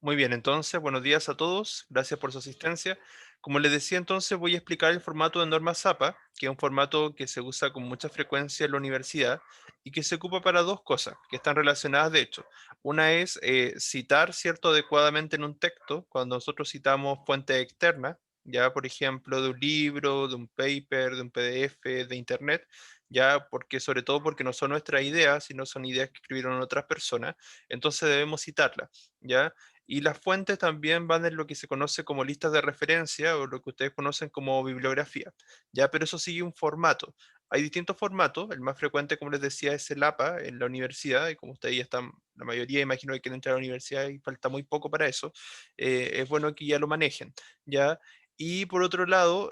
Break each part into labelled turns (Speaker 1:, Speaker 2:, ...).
Speaker 1: Muy bien, entonces, buenos días a todos, gracias por su asistencia. Como les decía, entonces voy a explicar el formato de norma ZAPA, que es un formato que se usa con mucha frecuencia en la universidad y que se ocupa para dos cosas que están relacionadas, de hecho. Una es citar, ¿cierto?, adecuadamente en un texto, cuando nosotros citamos fuentes externas, ya, por ejemplo, de un libro, de un paper, de un PDF, de internet, ya, porque sobre todo porque no son nuestras ideas, sino son ideas que escribieron otras personas, entonces debemos citarlas, ¿ya? Y las fuentes también van en lo que se conoce como listas de referencia o lo que ustedes conocen como bibliografía, ¿ya? Pero eso sigue un formato. Hay distintos formatos, el más frecuente, como les decía, es el APA en la universidad, y como ustedes ya están, la mayoría imagino que quieren entrar a la universidad y falta muy poco para eso, es bueno que ya lo manejen, ¿ya? Y por otro lado,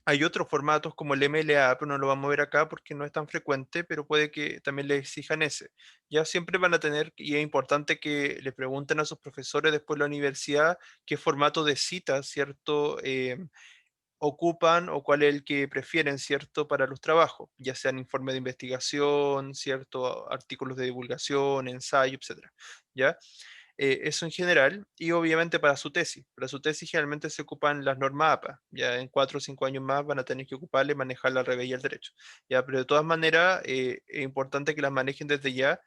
Speaker 1: hay otros formatos como el MLA, pero no lo vamos a ver acá porque no es tan frecuente, pero puede que también le exijan ese. Ya siempre van a tener, y es importante que le pregunten a sus profesores después de la universidad qué formato de cita, ¿cierto? Ocupan o cuál es el que prefieren, ¿cierto? Para los trabajos, ya sean informes de investigación, ¿cierto? Artículos de divulgación, ensayo, etcétera, ¿ya? Eso en general, y obviamente para su tesis. Para su tesis generalmente se ocupan las normas APA, ya en 4 o 5 años más van a tener que ocuparle y manejar la revés y el derecho. Ya, pero de todas maneras es importante que las manejen desde ya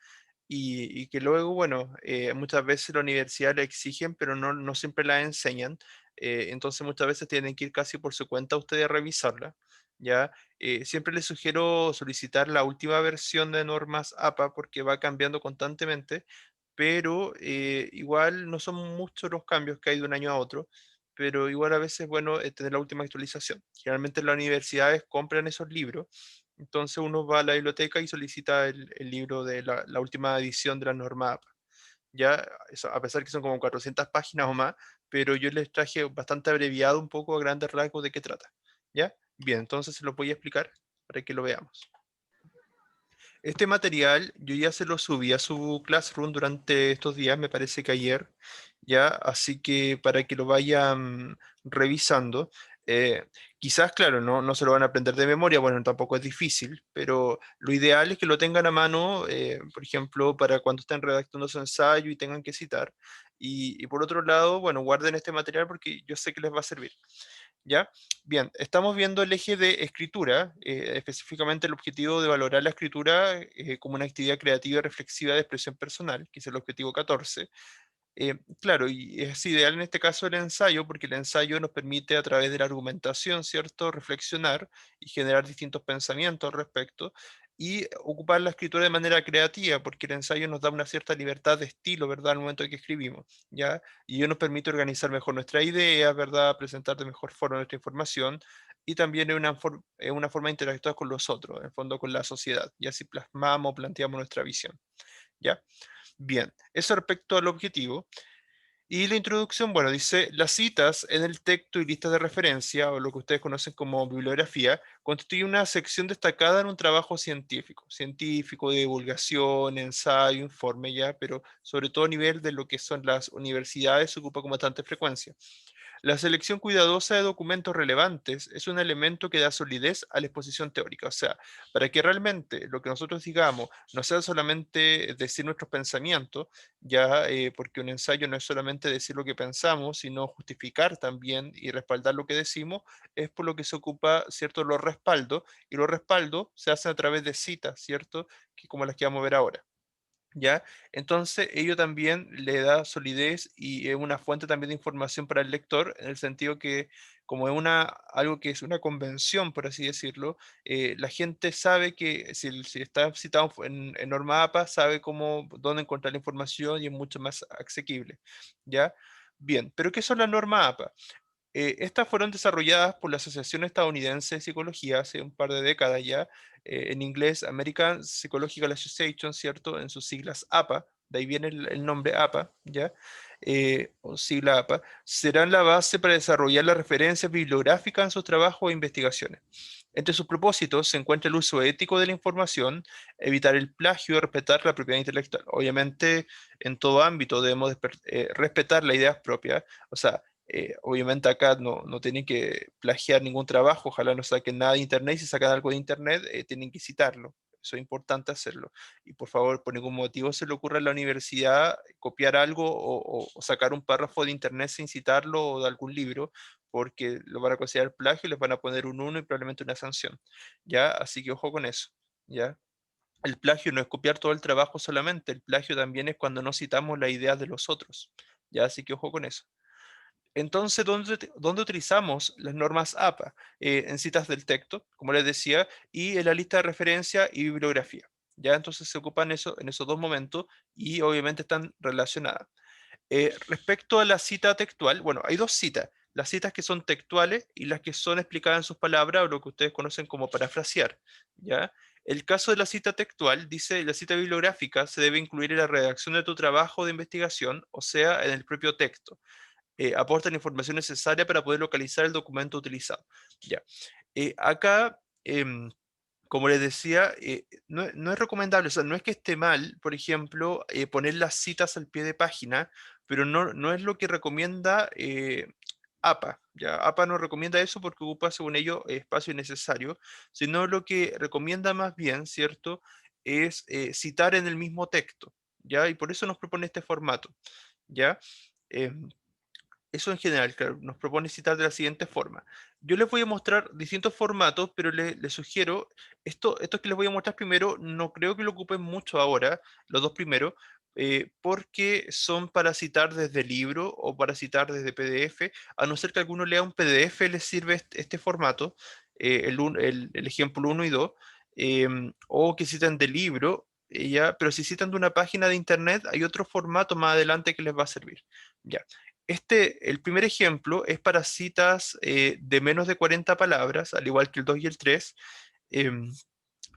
Speaker 1: y que luego, bueno, muchas veces la universidad la exigen, pero no siempre la enseñan. Entonces muchas veces tienen que ir casi por su cuenta ustedes a revisarla. ¿Ya? Siempre les sugiero solicitar la última versión de normas APA porque va cambiando constantemente, pero igual no son muchos los cambios que hay de un año a otro, pero igual a veces es bueno tener la última actualización. Generalmente las universidades compran esos libros, entonces uno va a la biblioteca y solicita el libro de la última edición de la norma APA. Ya, a pesar que son como 400 páginas o más, pero yo les traje bastante abreviado un poco a grandes rasgos de qué trata. ¿Ya? Bien, entonces se lo voy a explicar para que lo veamos. Este material yo ya se lo subí a su Classroom durante estos días, me parece que ayer, ya, así que para que lo vayan revisando. eh, Quizás, claro, no se lo van a aprender de memoria, bueno, tampoco es difícil, pero lo ideal es que lo tengan a mano, por ejemplo, para cuando estén redactando su ensayo y tengan que citar. Y por otro lado, bueno, guarden este material porque yo sé que les va a servir. ¿Ya? Bien, estamos viendo el eje de escritura, específicamente el objetivo de valorar la escritura como una actividad creativa y reflexiva de expresión personal, que es el objetivo 14. Claro, y es ideal en este caso el ensayo, porque el ensayo nos permite a través de la argumentación, ¿cierto?, reflexionar y generar distintos pensamientos al respecto, y ocupar la escritura de manera creativa, porque el ensayo nos da una cierta libertad de estilo, ¿verdad?, al momento de que escribimos, ¿ya? Y ello nos permite organizar mejor nuestras ideas, ¿verdad?, presentar de mejor forma nuestra información, y también es una forma de interactuar con los otros, en el fondo con la sociedad, y así plasmamos, planteamos nuestra visión, ¿ya? Bien, eso respecto al objetivo. Y la introducción, bueno, dice, las citas en el texto y listas de referencia, o lo que ustedes conocen como bibliografía, constituye una sección destacada en un trabajo científico de divulgación, ensayo, informe ya, pero sobre todo a nivel de lo que son las universidades, se ocupa con bastante frecuencia. La selección cuidadosa de documentos relevantes es un elemento que da solidez a la exposición teórica. O sea, para que realmente lo que nosotros digamos no sea solamente decir nuestros pensamientos, ya porque un ensayo no es solamente decir lo que pensamos, sino justificar también y respaldar lo que decimos, es por lo que se ocupa, ¿cierto?, los respaldos, y los respaldos se hacen a través de citas, ¿cierto?, que como las que vamos a ver ahora. ¿Ya? Entonces, ello también le da solidez y es una fuente también de información para el lector, en el sentido que, como es algo que es una convención, por así decirlo, la gente sabe que si está citado en norma APA, sabe dónde encontrar la información y es mucho más asequible. ¿Ya? Bien, pero ¿qué son las normas APA? Estas fueron desarrolladas por la Asociación Estadounidense de Psicología hace un par de décadas ya, en inglés American Psychological Association, ¿cierto? En sus siglas APA, de ahí viene el nombre APA, ¿ya? O sigla APA, serán la base para desarrollar las referencias bibliográficas en sus trabajos e investigaciones. Entre sus propósitos se encuentra el uso ético de la información, evitar el plagio y respetar la propiedad intelectual. Obviamente, en todo ámbito debemos respetar las ideas propias, o sea, obviamente acá no tienen que plagiar ningún trabajo, ojalá no saquen nada de internet, y si sacan algo de internet, tienen que citarlo. Eso es importante hacerlo. Y por favor, por ningún motivo se le ocurra a la universidad copiar algo o sacar un párrafo de internet sin citarlo o de algún libro, porque lo van a considerar plagio y les van a poner un uno y probablemente una sanción. ¿Ya? Así que ojo con eso. ¿Ya? El plagio no es copiar todo el trabajo solamente, el plagio también es cuando no citamos la idea de los otros. ¿Ya? Así que ojo con eso. Entonces, ¿dónde utilizamos las normas APA? En citas del texto, como les decía, y en la lista de referencia y bibliografía. ¿Ya? Entonces se ocupan eso, en esos dos momentos y obviamente están relacionadas. Respecto a la cita textual, bueno, hay dos citas, las citas que son textuales y las que son explicadas en sus palabras o lo que ustedes conocen como parafrasear, ¿ya? El caso de la cita textual dice, la cita bibliográfica se debe incluir en la redacción de tu trabajo de investigación, o sea, en el propio texto. Aporta la información necesaria para poder localizar el documento utilizado. Ya. Acá, como les decía, no es recomendable, o sea, no es que esté mal, por ejemplo, poner las citas al pie de página, pero no es lo que recomienda APA. ¿Ya? APA no recomienda eso porque ocupa, según ello, espacio innecesario, sino lo que recomienda más bien, ¿cierto? Es citar en el mismo texto, ¿ya? Y por eso nos propone este formato, ¿ya? Em, Eso en general, claro, nos propone citar de la siguiente forma. Yo les voy a mostrar distintos formatos, pero les sugiero, esto que les voy a mostrar primero, no creo que lo ocupen mucho ahora, los dos primeros, porque son para citar desde libro o para citar desde PDF, a no ser que alguno lea un PDF, les sirve este formato, el ejemplo uno y 2, o que citan de libro, ya, pero si citan de una página de internet, hay otro formato más adelante que les va a servir. Ya. El primer ejemplo es para citas de menos de 40 palabras, al igual que el 2 y el 3, em,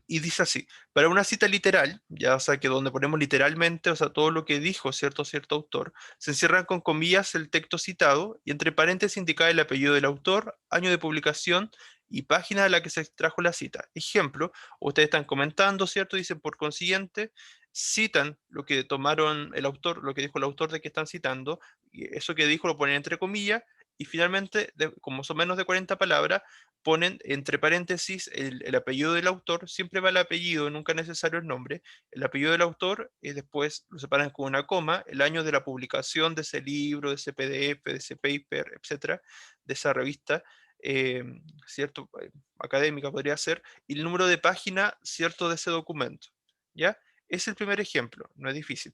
Speaker 1: y dice así, para una cita literal, ya o sea que donde ponemos literalmente, o sea, todo lo que dijo cierto autor, se encierran con comillas el texto citado y entre paréntesis indica el apellido del autor, año de publicación y página de la que se extrajo la cita. Ejemplo, ustedes están comentando, ¿cierto? Dicen por consiguiente, citan lo que tomaron el autor, lo que dijo el autor de que están citando, y eso que dijo lo ponen entre comillas, y finalmente, como son menos de 40 palabras, ponen entre paréntesis el apellido del autor, siempre va el apellido, nunca es necesario el nombre, el apellido del autor, y después lo separan con una coma, el año de la publicación de ese libro, de ese PDF, de ese paper, etcétera, de esa revista, eh, ¿cierto? Académica podría ser, y el número de página, ¿cierto? De ese documento, ¿ya? Es el primer ejemplo, no es difícil.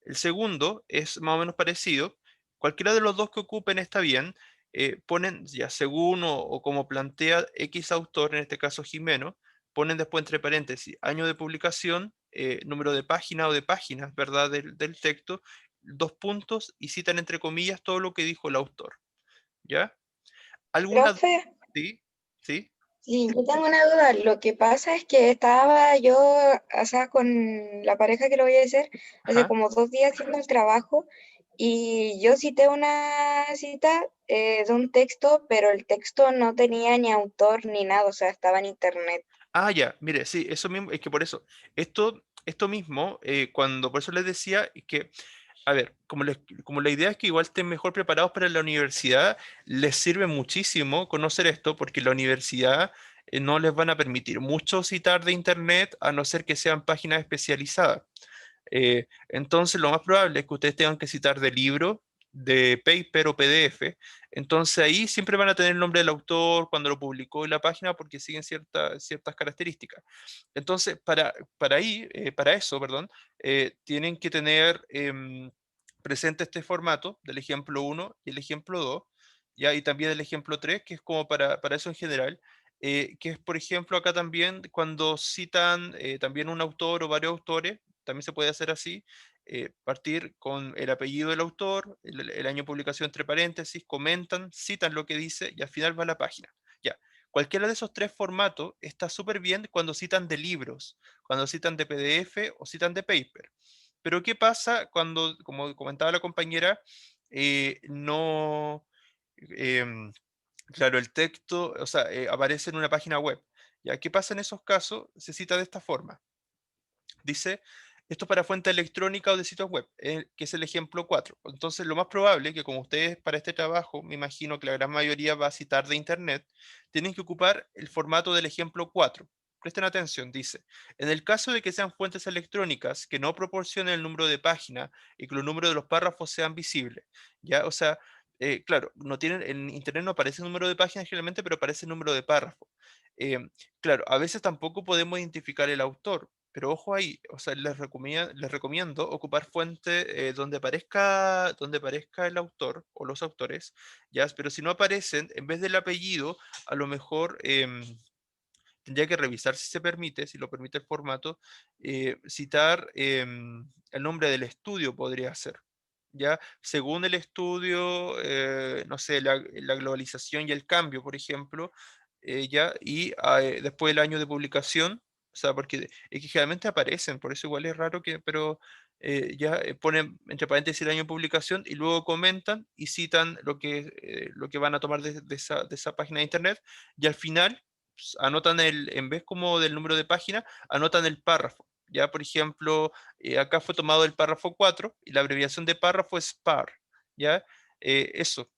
Speaker 1: El segundo es más o menos parecido, cualquiera de los dos que ocupen está bien, ponen ya según o como plantea X autor, en este caso Jimeno, ponen después entre paréntesis año de publicación, número de página o de páginas, ¿verdad? Del texto, dos puntos y citan entre comillas todo lo que dijo el autor, ¿ya? ¿Alguna?
Speaker 2: Profe,
Speaker 1: Sí, sí,
Speaker 2: sí, yo tengo una duda. Lo que pasa es que estaba yo, o sea, con la pareja que lo voy a hacer, hace
Speaker 1: ajá.
Speaker 2: como 2 días haciendo el trabajo y yo cité una cita de un texto, pero el texto no tenía ni autor ni nada, o sea, estaba en internet.
Speaker 1: Ah, ya, mire, sí, eso mismo, es que por eso, esto mismo, por eso les decía que a ver, como la idea es que igual estén mejor preparados para la universidad, les sirve muchísimo conocer esto porque la universidad no les van a permitir mucho citar de internet a no ser que sean páginas especializadas. Entonces, lo más probable es que ustedes tengan que citar de libro, de paper o PDF. Entonces, ahí siempre van a tener el nombre del autor, cuando lo publicó en la página, porque siguen ciertas características. Entonces, para eso, perdón, tienen que tener presente este formato del ejemplo uno y el ejemplo 2, ¿ya? Y también el ejemplo 3 que es como para eso en general, que es, por ejemplo, acá también cuando citan también un autor o varios autores, también se puede hacer así, partir con el apellido del autor, el año de publicación entre paréntesis, comentan, citan lo que dice y al final va la página. Ya. Cualquiera de esos tres formatos está súper bien cuando citan de libros, cuando citan de PDF o citan de paper. Pero ¿qué pasa cuando, como comentaba la compañera, no, em, claro, el texto, o sea, aparece en una página web? ¿Ya? ¿Qué pasa en esos casos? Se cita de esta forma. Dice, esto es para fuente electrónica o de sitios web, que es el ejemplo 4. Entonces, lo más probable es que como ustedes para este trabajo, me imagino que la gran mayoría va a citar de internet, tienen que ocupar el formato del ejemplo 4. Presten atención, dice, en el caso de que sean fuentes electrónicas que no proporcionen el número de página y que los números de los párrafos sean visibles, ¿ya? O sea, claro, no tienen, en Internet no aparece el número de páginas generalmente, pero aparece el número de párrafos. Claro, a veces tampoco podemos identificar el autor, pero ojo ahí, o sea, les recomiendo ocupar fuentes donde aparezca el autor o los autores, ¿ya? Pero si no aparecen, en vez del apellido, a lo mejor tendría que revisar si se permite, si lo permite el formato, citar el nombre del estudio podría ser. ¿Ya? Según el estudio, no sé, la globalización y el cambio, por ejemplo, ya, y después el año de publicación, o sea, porque es que generalmente aparecen, por eso igual es raro que, pero ya ponen entre paréntesis el año de publicación y luego comentan y citan lo que van a tomar de esa página de internet, y al final anotan en vez como del número de página, anotan el párrafo. Ya, por ejemplo, acá fue tomado el párrafo 4 y la abreviación de párrafo es par. ¿Ya? Eso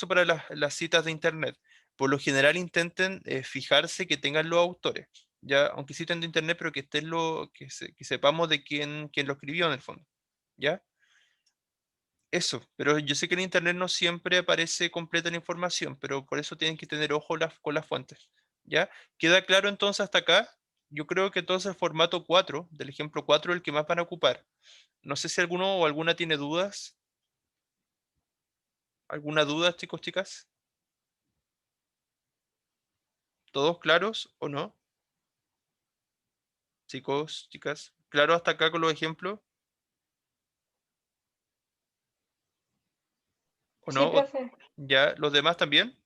Speaker 1: para las citas de internet. Por lo general intenten fijarse que tengan los autores. ¿Ya? Aunque citen de internet, pero que estén que sepamos de quién lo escribió en el fondo. ¿Ya? Eso, pero yo sé que en internet no siempre aparece completa la información, pero por eso tienen que tener ojo con las fuentes. ¿Ya? ¿Queda claro entonces hasta acá? Yo creo que entonces el formato 4 del ejemplo 4 es el que más van a ocupar. No sé si alguno o alguna tiene dudas. ¿Alguna duda, chicos, chicas? ¿Todos claros o no? Chicos, chicas, ¿claro hasta acá con los ejemplos o
Speaker 2: Sí,
Speaker 1: no?
Speaker 2: profe.
Speaker 1: ¿Ya los demás también?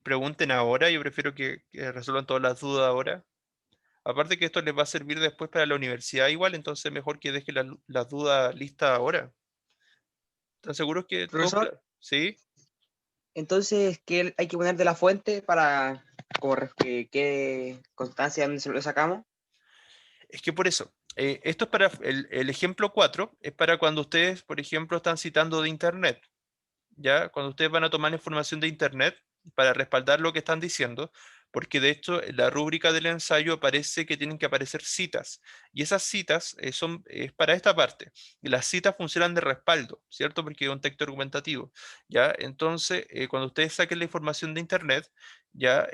Speaker 1: Pregunten ahora, yo prefiero que resuelvan todas las dudas ahora. Aparte que esto les va a servir después para la universidad igual, entonces mejor que dejen las dudas listas ahora. ¿Están seguros que todo
Speaker 3: Profesor,
Speaker 1: claro? ¿Sí?
Speaker 3: entonces, ¿qué hay que poner de la fuente para que quede constancia de dónde se lo sacamos?
Speaker 1: Es que por eso, esto es para el ejemplo 4 es para cuando ustedes, por ejemplo, están citando de internet. ¿Ya? Cuando ustedes van a tomar información de Internet para respaldar lo que están diciendo, porque de hecho en la rúbrica del ensayo aparece que tienen que aparecer citas, y esas citas es para esta parte, y las citas funcionan de respaldo, ¿cierto? Porque es un texto argumentativo, ¿ya? Entonces, cuando ustedes saquen la información de Internet, ya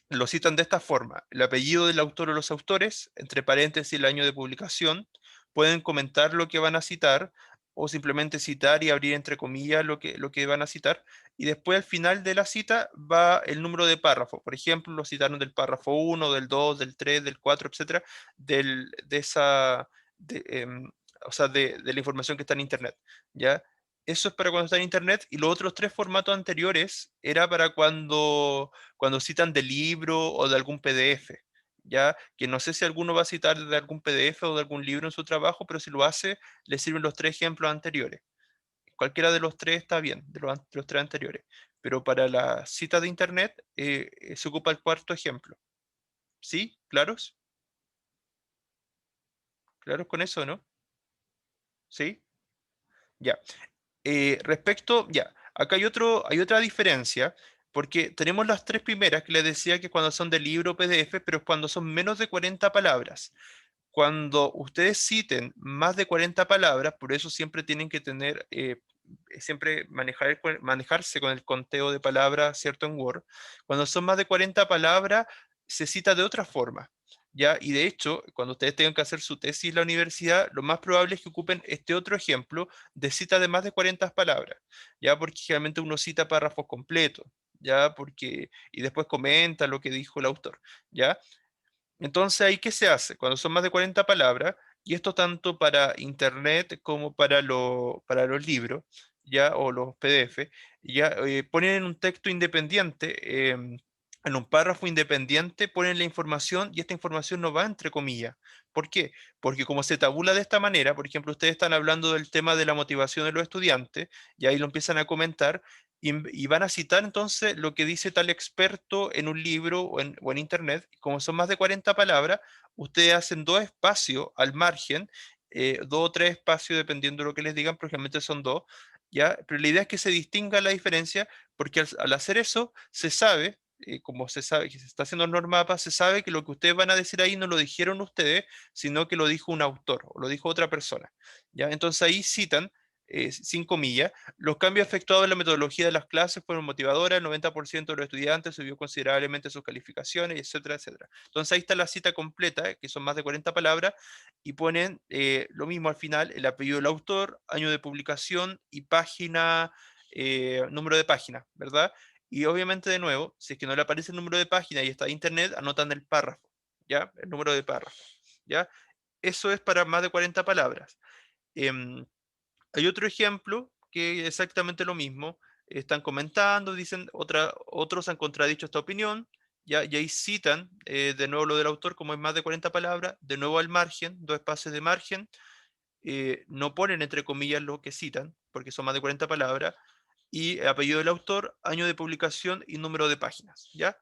Speaker 1: lo citan de esta forma, el apellido del autor o los autores, entre paréntesis el año de publicación, pueden comentar lo que van a citar, o simplemente citar y abrir entre comillas lo que van a citar, y después al final de la cita va el número de párrafo. Por ejemplo, lo citaron del párrafo uno, del 2, del 3, del 4, etcétera, de esa, de, o sea, de la información que está en Internet, ¿ya? Eso es para cuando está en Internet, y los otros tres formatos anteriores era para cuando citan de libro o de algún PDF. Ya que no sé si alguno va a citar de algún PDF o de algún libro en su trabajo, pero si lo hace, le sirven los tres ejemplos anteriores. Cualquiera de los tres está bien, de los tres anteriores. Pero para la cita de internet se ocupa el cuarto ejemplo. ¿Sí? ¿Claros? ¿Claros con eso, no? ¿Sí? Ya. Acá hay otra diferencia, porque tenemos las tres primeras que les decía que cuando son de libro o PDF, pero es cuando son menos de 40 palabras. Cuando ustedes citen más de 40 palabras, por eso siempre tienen que tener, siempre manejarse con el conteo de palabras, ¿cierto? En Word. Cuando son más de 40 palabras, se cita de otra forma, ¿ya? Y de hecho, cuando ustedes tengan que hacer su tesis en la universidad, lo más probable es que ocupen este otro ejemplo de cita de más de 40 palabras, ¿ya? Porque generalmente uno cita párrafos completos, ¿ya? Y después comenta lo que dijo el autor, ¿ya? Entonces, ¿ahí qué se hace? Cuando son más de 40 palabras, y esto tanto para internet como para los libros, ya, o los PDF, ya ponen en un texto independiente, en un párrafo independiente, ponen la información y esta información no va entre comillas. ¿Por qué? Porque como se tabula de esta manera, por ejemplo, ustedes están hablando del tema de la motivación de los estudiantes, y ahí lo empiezan a comentar, y van a citar entonces lo que dice tal experto en un libro o en internet. Como son más de 40 palabras, ustedes hacen dos espacios al margen, dos o tres espacios dependiendo de lo que les digan, pero generalmente son dos, ¿ya? Pero la idea es que se distinga la diferencia, porque al hacer eso se sabe, como se sabe que se está haciendo norma APA, se sabe que lo que ustedes van a decir ahí no lo dijeron ustedes, sino que lo dijo un autor o lo dijo otra persona. ¿Ya? Entonces ahí citan, sin comillas, los cambios efectuados en la metodología de las clases fueron motivadoras, el 90% de los estudiantes subió considerablemente sus calificaciones, etcétera, etcétera. Entonces ahí está la cita completa, que son más de 40 palabras, y ponen lo mismo al final, el apellido del autor, año de publicación y página, número de página, ¿verdad? Y obviamente, de nuevo, si es que no le aparece el número de página y está en internet, anotan el párrafo, ¿ya? El número de párrafo, ¿ya? Eso es para más de 40 palabras. Em, Hay otro ejemplo que es exactamente lo mismo. Están comentando, dicen, otros han contradicho esta opinión, ¿ya? Y ahí citan de nuevo lo del autor, como es más de 40 palabras, de nuevo al margen, dos espacios de margen, no ponen entre comillas lo que citan, porque son más de 40 palabras, y apellido del autor, año de publicación y número de páginas, ¿ya?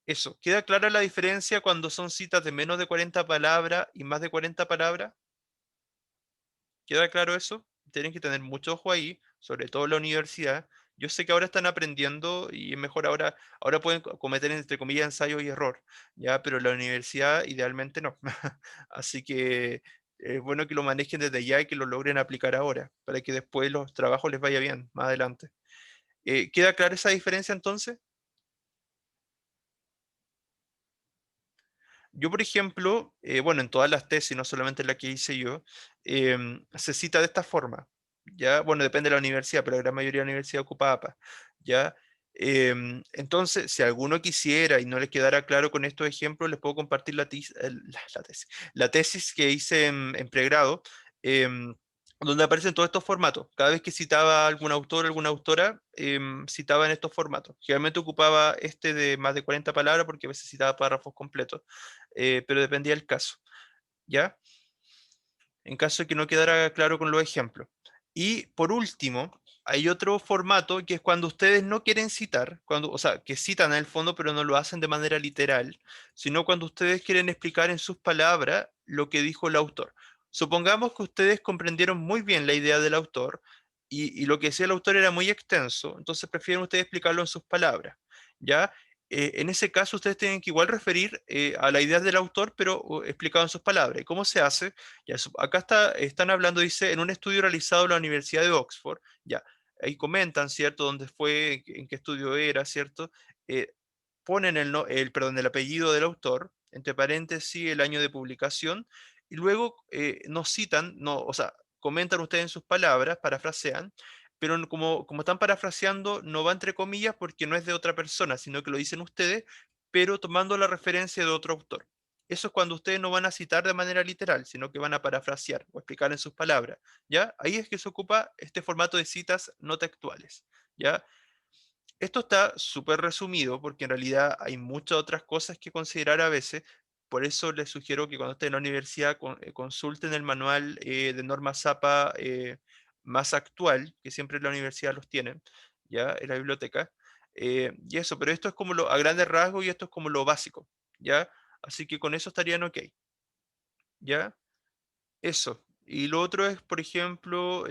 Speaker 1: Eso, ¿queda clara la diferencia cuando son citas de menos de 40 palabras y más de 40 palabras? ¿Queda claro eso? Tienen que tener mucho ojo ahí, sobre todo en la universidad. Yo sé que ahora están aprendiendo y es mejor ahora pueden cometer entre comillas ensayo y error, ¿ya? Pero en la universidad idealmente no. Así que es bueno que lo manejen desde ya y que lo logren aplicar ahora, para que después los trabajos les vaya bien más adelante. ¿Queda clara esa diferencia entonces? Yo, por ejemplo, bueno, en todas las tesis, no solamente en la que hice yo, se cita de esta forma, ¿ya? Bueno, depende de la universidad, pero la gran mayoría de la universidad ocupa APA, ¿ya? Entonces, si alguno quisiera y no les quedara claro con estos ejemplos, les puedo compartir la tesis que hice en pregrado, em, donde aparecen todos estos formatos. Cada vez que citaba a algún autor o alguna autora, citaba en estos formatos. Generalmente ocupaba este de más de 40 palabras porque a veces citaba párrafos completos, pero dependía del caso, ¿ya? En caso de que no quedara claro con los ejemplos. Y por último, hay otro formato que es cuando ustedes no quieren citar, o sea, que citan en el fondo, pero no lo hacen de manera literal, sino cuando ustedes quieren explicar en sus palabras lo que dijo el autor. Supongamos que ustedes comprendieron muy bien la idea del autor y lo que decía el autor era muy extenso, entonces prefieren ustedes explicarlo en sus palabras, ¿ya? En ese caso, ustedes tienen que igual referir a la idea del autor, pero explicado en sus palabras. ¿Y cómo se hace? Ya, acá están hablando, dice, en un estudio realizado en la Universidad de Oxford, ya, ahí comentan, ¿cierto?, dónde fue, en qué estudio era, ¿cierto? Eh, Ponen perdón, el apellido del autor, entre paréntesis, el año de publicación, y luego nos citan, no, o sea, comentan ustedes en sus palabras, parafrasean, pero como están parafraseando, no va entre comillas porque no es de otra persona, sino que lo dicen ustedes, pero tomando la referencia de otro autor. Eso es cuando ustedes no van a citar de manera literal, sino que van a parafrasear o explicar en sus palabras, ¿ya? Ahí es que se ocupa este formato de citas no textuales, ¿ya? Esto está súper resumido porque en realidad hay muchas otras cosas que considerar a veces. Por eso les sugiero que cuando estén en la universidad consulten el manual de normas APA más actual, que siempre la universidad los tiene, ya en la biblioteca. Y eso, pero esto es como a grandes rasgos y esto es como lo básico, ¿ya? Así que con eso estarían ok, ¿ya? Eso. Y lo otro es, por ejemplo,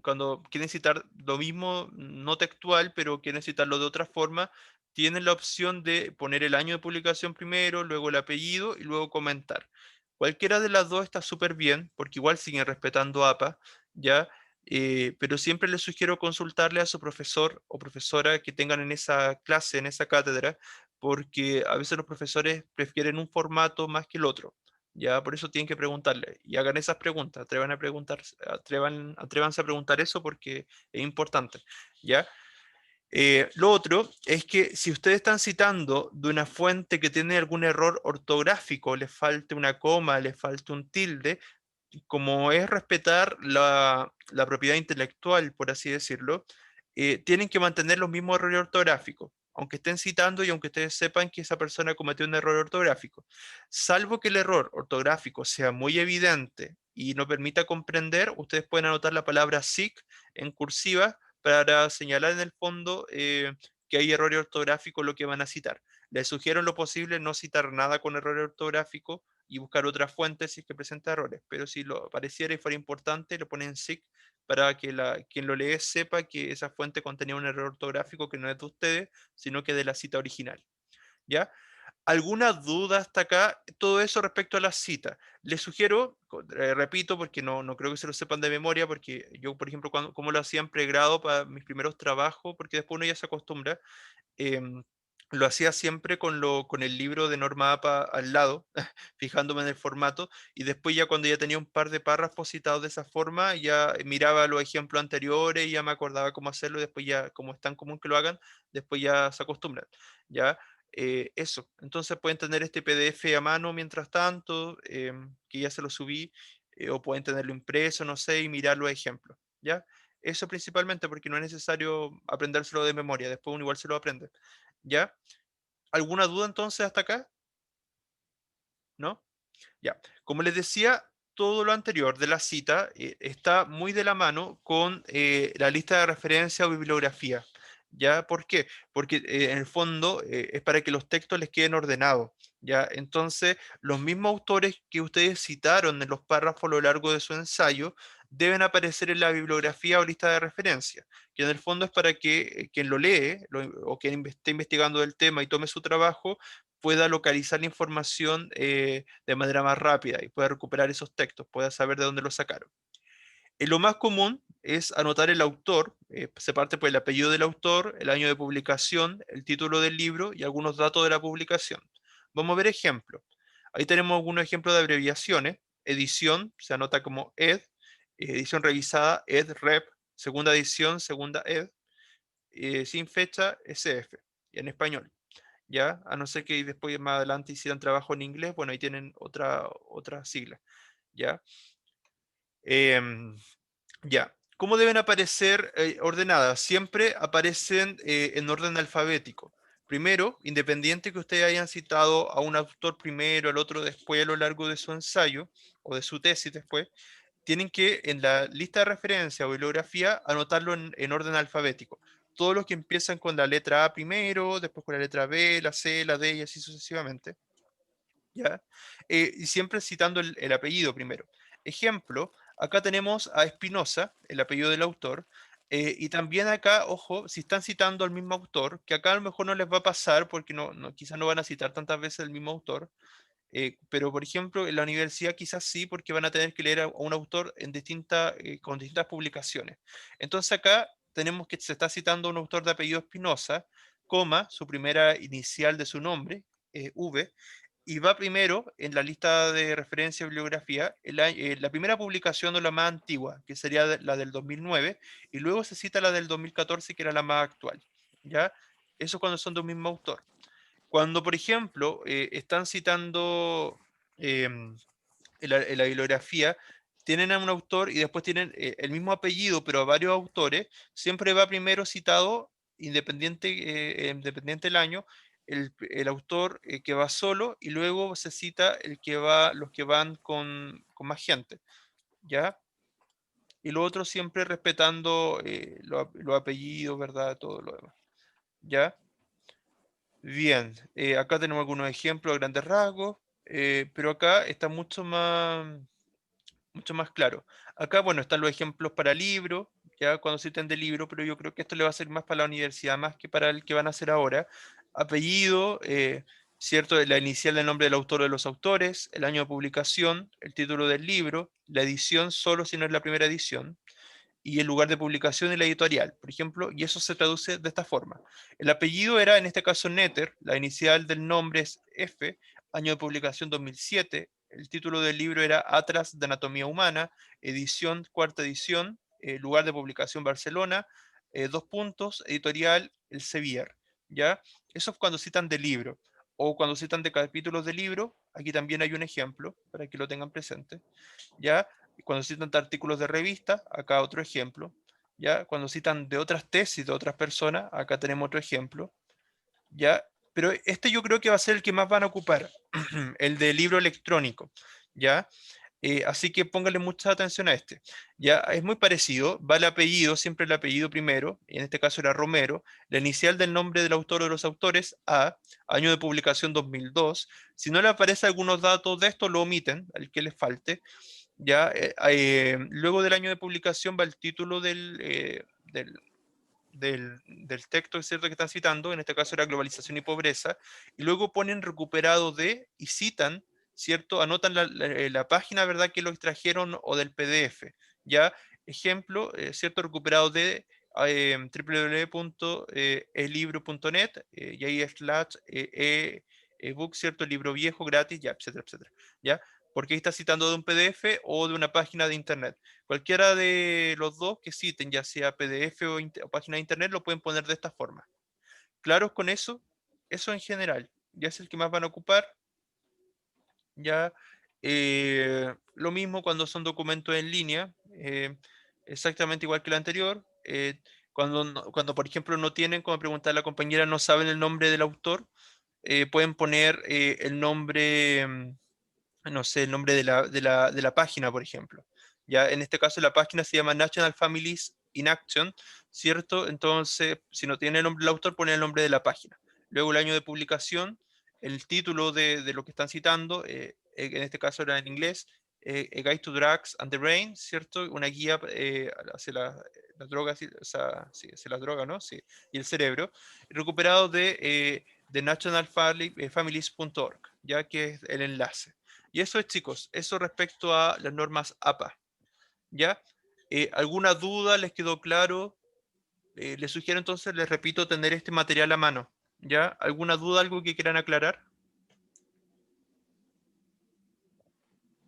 Speaker 1: cuando quieren citar lo mismo, no textual, pero quieren citarlo de otra forma, tienen la opción de poner el año de publicación primero, luego el apellido y luego comentar. Cualquiera de las dos está súper bien, porque igual siguen respetando APA, ¿ya? Pero siempre les sugiero consultarle a su profesor o profesora que tengan en esa clase, en esa cátedra, porque a veces los profesores prefieren un formato más que el otro. Ya, por eso tienen que preguntarle y hagan esas preguntas, atrévanse a preguntar eso porque es importante, ¿ya? Lo otro es que si ustedes están citando de una fuente que tiene algún error ortográfico, le falte una coma, le falte un tilde, como es respetar la propiedad intelectual, por así decirlo, tienen que mantener los mismos errores ortográficos, aunque estén citando y aunque ustedes sepan que esa persona cometió un error ortográfico. Salvo que el error ortográfico sea muy evidente y no permita comprender, ustedes pueden anotar la palabra SIC en cursiva para señalar en el fondo que hay error ortográfico en lo que van a citar. Les sugiero en lo posible no citar nada con error ortográfico y buscar otras fuentes si es que presenta errores. Pero si lo apareciera y fuera importante, lo ponen SIC para que quien lo lee sepa que esa fuente contenía un error ortográfico que no es de ustedes, sino que de la cita original. ¿Ya? ¿Alguna duda hasta acá? Todo eso respecto a las citas. Les sugiero, repito, porque no creo que se lo sepan de memoria, porque yo, por ejemplo, como lo hacía en pregrado para mis primeros trabajos, porque después uno ya se acostumbra, em, lo hacía siempre con el libro de Norma APA al lado, fijándome en el formato, y después ya cuando ya tenía un par de párrafos citados de esa forma, ya miraba los ejemplos anteriores y ya me acordaba cómo hacerlo, y después ya, como es tan común que lo hagan, después ya se acostumbran, ¿ya? Eso, entonces pueden tener este PDF a mano mientras tanto, que ya se lo subí, o pueden tenerlo impreso, no sé, y mirar los ejemplos, ¿ya? Eso principalmente porque no es necesario aprendérselo de memoria, después uno igual se lo aprende. ¿Ya? ¿Alguna duda entonces hasta acá? ¿No? Ya. Como les decía, todo lo anterior de la cita está muy de la mano con la lista de referencia o bibliografía. ¿Ya? ¿Por qué? Porque en el fondo es para que los textos les queden ordenados. ¿Ya? Entonces, los mismos autores que ustedes citaron en los párrafos a lo largo de su ensayo deben aparecer en la bibliografía o lista de referencia, que en el fondo es para que quien lo lee o quien esté investigando el tema y tome su trabajo pueda localizar la información de manera más rápida y pueda recuperar esos textos, pueda saber de dónde los sacaron. Lo más común es anotar el autor, se parte por el apellido del autor, el año de publicación, el título del libro y algunos datos de la publicación. Vamos a ver ejemplos. Ahí tenemos algunos ejemplos de abreviaciones. Edición se anota como ed, edición revisada, ed rep, segunda edición, segunda ed, sin fecha, SF, y en español. ¿Ya? A no ser que después más adelante hicieran trabajo en inglés, bueno, ahí tienen otra sigla, ¿ya? Em, ya. ¿Cómo deben aparecer ordenadas? Siempre aparecen en orden alfabético. Primero, independiente que ustedes hayan citado a un autor primero, al otro después a lo largo de su ensayo o de su tesis después, tienen que en la lista de referencia o bibliografía anotarlo en orden alfabético. Todos los que empiezan con la letra A primero, después con la letra B, la C, la D y así sucesivamente. ¿Ya? Y siempre citando el apellido primero. Ejemplo, acá tenemos a Espinosa, el apellido del autor, y también acá, ojo, si están citando al mismo autor, que acá a lo mejor no les va a pasar porque quizás no van a citar tantas veces el mismo autor, pero por ejemplo en la universidad quizás sí, porque van a tener que leer a un autor con distintas publicaciones. Entonces acá tenemos que se está citando a un autor de apellido Espinosa, coma, su primera inicial de su nombre, V, y va primero en la lista de referencia y bibliografía, la primera publicación o la más antigua, que sería la del 2009, y luego se cita la del 2014, que era la más actual. ¿Ya? Eso cuando son de un mismo autor. Cuando, por ejemplo, están citando en la bibliografía, tienen a un autor y después tienen el mismo apellido, pero a varios autores, siempre va primero citado, independiente del año, el autor que va solo y luego se cita los que van con más gente, ¿ya? Y lo otro siempre respetando los apellidos, ¿verdad? Todo lo demás, ¿ya? Bien, acá tenemos algunos ejemplos a grandes rasgos, pero acá está mucho más claro. Acá, bueno, están los ejemplos para libro, ya cuando citen de libro, pero yo creo que esto le va a ser más para la universidad, más que para el que van a hacer ahora. Apellido, ¿cierto? La inicial del nombre del autor o de los autores, el año de publicación, el título del libro, la edición solo si no es la primera edición, y el lugar de publicación y la editorial, por ejemplo, y eso se traduce de esta forma. El apellido era, en este caso, Netter, la inicial del nombre es F, año de publicación 2007, el título del libro era Atlas de Anatomía Humana, edición, cuarta edición, lugar de publicación Barcelona, dos puntos, editorial El Sevier, ¿ya? Eso es cuando citan de libro, o cuando citan de capítulos de libro, aquí también hay un ejemplo, para que lo tengan presente, ¿ya? Cuando citan de artículos de revista, acá otro ejemplo, ¿ya? Cuando citan de otras tesis de otras personas, acá tenemos otro ejemplo, ¿ya? Pero este yo creo que va a ser el que más van a ocupar, el de libro electrónico, ¿ya? Así que póngale mucha atención a este. Ya es muy parecido, va el apellido, siempre el apellido primero, y en este caso era Romero, la inicial del nombre del autor o de los autores, A, año de publicación 2002. Si no le aparece algunos datos de esto, lo omiten, al que les falte. Ya, luego del año de publicación va el título del texto, ¿cierto?, que están citando, en este caso era globalización y pobreza, y luego ponen recuperado de y citan, ¿cierto? Anotan la página, ¿verdad?, que lo extrajeron o del PDF, ¿ya? Ejemplo, ¿cierto? Recuperado de www.elibro.net y ahí slash ebook, ¿cierto? Libro viejo, gratis, ya, etcétera, etcétera, ¿ya? Porque ahí está citando de un PDF o de una página de internet. Cualquiera de los dos que citen, ya sea PDF o página de internet, lo pueden poner de esta forma. ¿Claros con eso? Eso en general. Ya es el que más van a ocupar. Ya lo mismo cuando son documentos en línea, exactamente igual que el anterior. Cuando, por ejemplo, no tienen, como preguntaba la compañera, no saben el nombre del autor, pueden poner el nombre, no sé, el nombre de la página, por ejemplo. Ya en este caso la página se llama National Families in Action, ¿cierto? Entonces, si no tiene el nombre del autor, pone el nombre de la página. Luego el año de publicación, el título de lo que están citando, en este caso era en inglés, A Guide to Drugs and the Brain, ¿cierto? Una guía hacia las drogas, o sea, sí, hacia las drogas, ¿no? Sí, y el cerebro, recuperado de nationalfamilies.org, ya que es el enlace. Y eso es, chicos, eso respecto a las normas APA, ¿ya? ¿Alguna duda? ¿Les quedó claro? Les sugiero entonces, les repito, tener este material a mano, ¿ya? ¿Alguna duda, algo que quieran aclarar?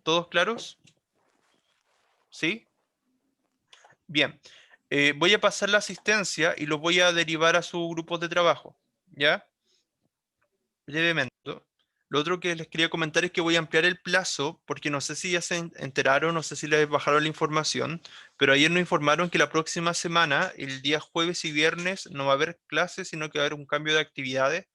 Speaker 1: ¿Todos claros? ¿Sí? Bien. Voy a pasar la asistencia y los voy a derivar a sus grupos de trabajo, ¿ya? Brevemente. Lo otro que les quería comentar es que voy a ampliar el plazo, porque no sé si ya se enteraron, no sé si les bajaron la información, pero ayer nos informaron que la próxima semana, el día jueves y viernes, no va a haber clases, sino que va a haber un cambio de actividades,